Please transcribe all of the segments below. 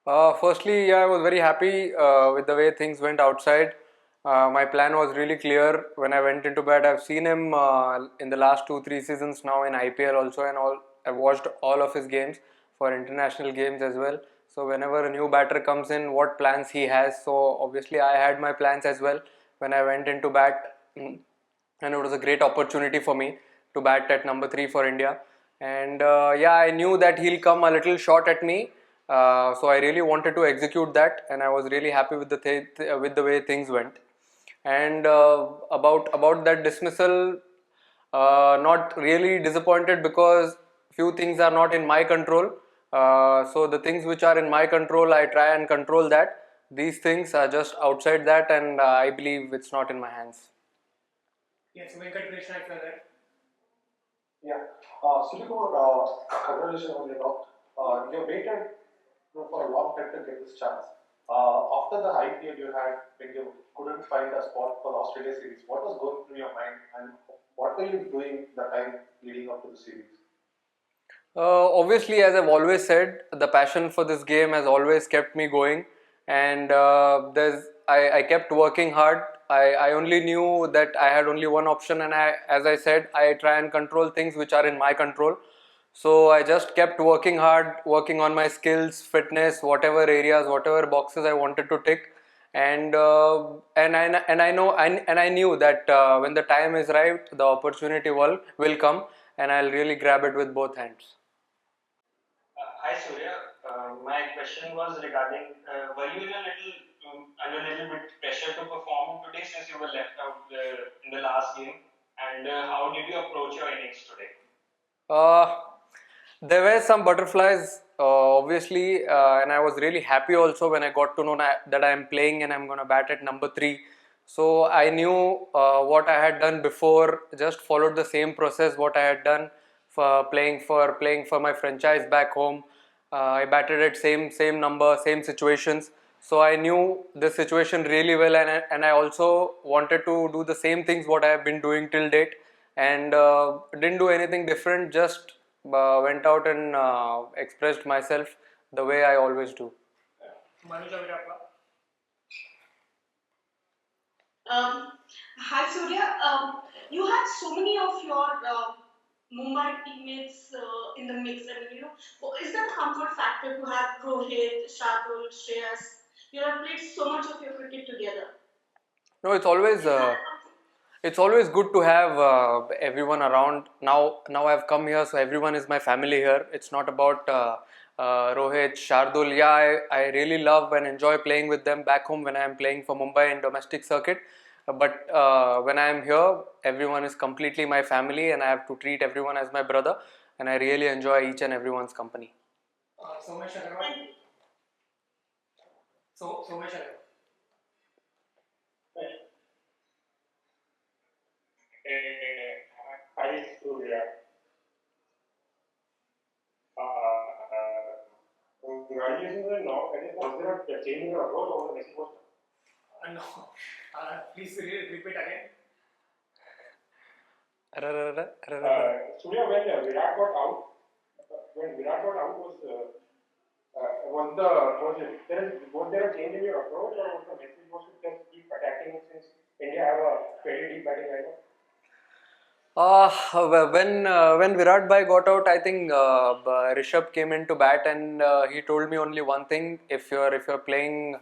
Firstly, yeah, I was very happy with the way things went outside. My plan was really clear when I went into bed. I've seen him in the last 2 3 seasons now in IPL also, and all. I've watched all of his games for international games as well. So whenever a new batter comes in, what plans he has. So obviously, I had my plans as well when I went into bat. And it was a great opportunity for me to bat at number three for India. And yeah, I knew that he'll come a little short at me, so I really wanted to execute that, and I was really happy with with the way things went. And about that dismissal, not really disappointed because few things are not in my control. So the things which are in my control, I try and control that. These things are just outside that, and I believe it's not in my hands. Yes, Venkat Krishna, if you're there. Yeah. Sudhir, congratulations on you waited for a long time to get this chance. After the IPL you had, when you couldn't find a spot for the Australia series, what was going through your mind and what were you doing the time leading up to the series? Obviously, as I've always said, the passion for this game has always kept me going, and I kept working hard. I only knew that I had only one option, and as I said, I try and control things which are in my control. So I just kept working hard, working on my skills, fitness, whatever areas, whatever boxes I wanted to tick, and I knew that when the time is right, the opportunity will come, and I'll really grab it with both hands. Hi Surya, my question was regarding were you under a little bit pressure to perform today since you were left out in the last game, and how did you approach your innings today? Uh, there were some butterflies, obviously, and I was really happy also when I got to know that I am playing and I'm going to bat at number three. So I knew what I had done before, just followed the same process what I had done for playing for my franchise back home. I batted at same number, same situations. So I knew the situation really well, and I also wanted to do the same things what I have been doing till date, and didn't do anything different. Just went out and expressed myself the way I always do. Manuja Virappa. Um, Hi Surya, you had so many of your Mumbai teammates in the mix. I mean, is that a comfort factor to have Rohit, Shardul, Shreyas? You have played so much of your cricket together. No, it's always good to have everyone around. Now I've come here, so everyone is my family here. It's not about Rohit, Shardul. Yeah, I really love and enjoy playing with them back home when I am playing for Mumbai in domestic circuit. But when I am here, everyone is completely my family, and I have to treat everyone as my brother. And I really enjoy each and everyone's company. Somesh Agarwal. Somesh Agarwal. Hi, Surya. Congratulations on now. Was there a change in your approach over the next post? No, please repeat again. Surya, when Virat got out, was there a change in your approach, or was the message was to just keep attacking since India have a fairly deep batting lineup? When Virat Bhai got out, I think Rishabh came into bat, and he told me only one thing: if you're playing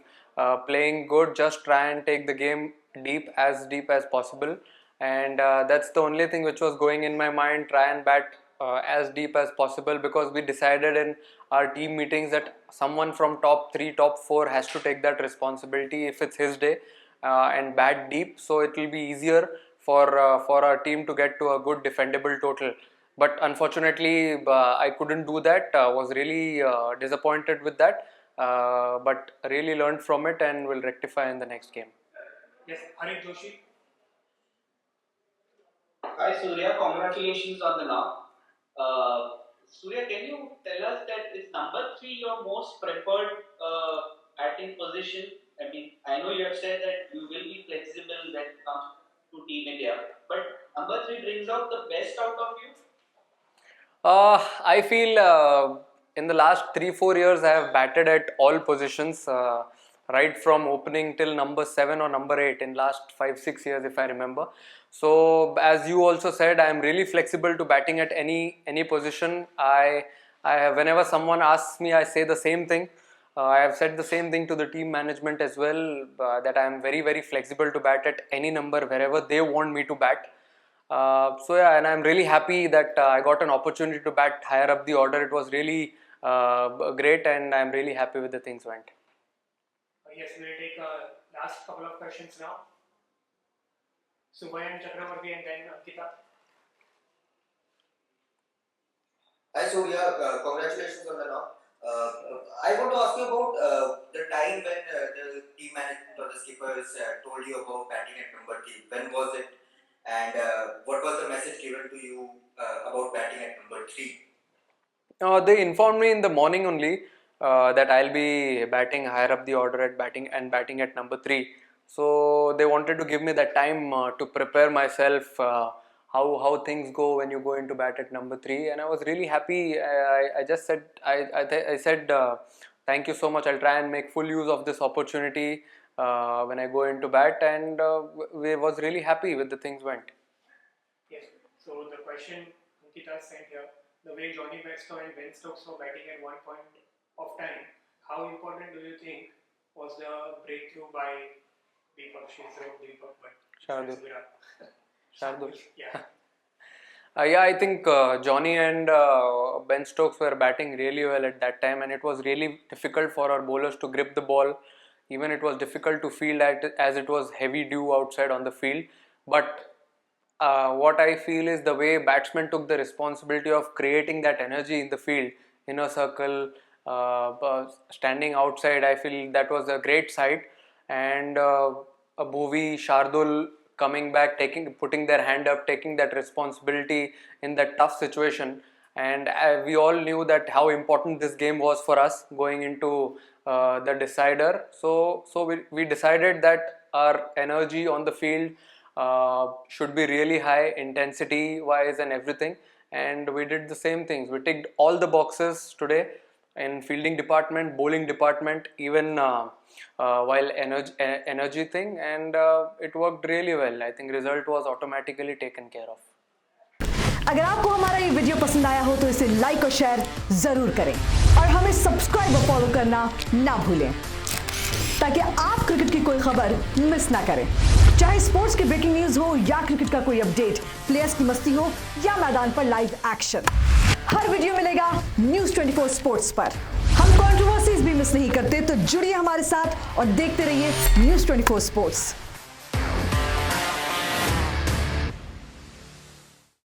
good, just try and take the game deep as possible. And that's the only thing which was going in my mind: try and bat as deep as possible, because we decided in our team meetings that someone from top three, top four has to take that responsibility if it's his day, and bat deep, so it will be easier for our team to get to a good defendable total. But unfortunately, I couldn't do that. Was really disappointed with that, but really learned from it and will rectify in the next game. Yes, Harit Joshi. Hi Surya, congratulations on the knock. Surya, can you tell us that is number three your most preferred batting position? I mean, I know you have said that you will be flexible when it comes to Team India, but number three brings out the best out of you. I feel in the last 3-4 years, I have batted at all positions, right from opening till number 7 or number 8 in last 5-6 years, if I remember. So as you also said, I am really flexible to batting at any position. I whenever someone asks me, I say the same thing. I have said the same thing to the team management as well, that I am very flexible to bat at any number wherever they want me to bat. So yeah, and I'm really happy that I got an opportunity to bat higher up the order. It was really great, and I'm really happy with the things went. Yes, we will take last couple of questions now. Subhayan Chakravarti and then Ankita. Hi Surya, congratulations on the knock. I want to ask you about the time when the team management or the skippers told you about batting at number 3. When was it, and what was the message given to you about batting at number 3? They informed me in the morning only that I'll be batting higher up the order at batting at number 3. So they wanted to give me that time to prepare myself. How things go when you go into bat at number 3, and I was really happy. I just said I said thank you so much. I'll try and make full use of this opportunity when I go into bat, and we was really happy with the things went. Yes. So the question Ankita sent here: the way Johnny Bairstow and Ben Stokes were batting at one point of time, how important do you think was the breakthrough by Shardul. Yeah. Yeah, I think Johnny and Ben Stokes were batting really well at that time, and it was really difficult for our bowlers to grip the ball. Even it was difficult to field as it was heavy dew outside on the field. But what I feel is the way batsmen took the responsibility of creating that energy in the field, inner circle, standing outside. I feel that was a great sight, and Bhuvi, Shardul coming back, putting their hand up, taking that responsibility in that tough situation. And we all knew that how important this game was for us going into the decider. So we decided that our energy on the field should be really high, intensity wise and everything. And we did the same things. We ticked all the boxes today in fielding department, bowling department, even while energy thing, and it worked really well. I think result was automatically taken care of. अगर आपको हमारा ये video पसंद आया हो तो इसे like और शेयर जरूर करें और हमें सब्सक्राइब और फॉलो करना ना भूलें ताकि आप क्रिकेट की कोई खबर मिस ना करें। चाहे स्पोर्ट्स की ब्रेकिंग न्यूज हो या क्रिकेट का कोई अपडेट, प्लेयर्स की मस्ती हो या मैदान पर लाइव एक्शन, हर वीडियो मिलेगा न्यूज़ 24 स्पोर्ट्स पर। हम कंट्रोवर्सीज भी मिस नहीं करते, तो जुड़िए हमारे साथ और देखते रहिए न्यूज़ 24 स्पोर्ट्स।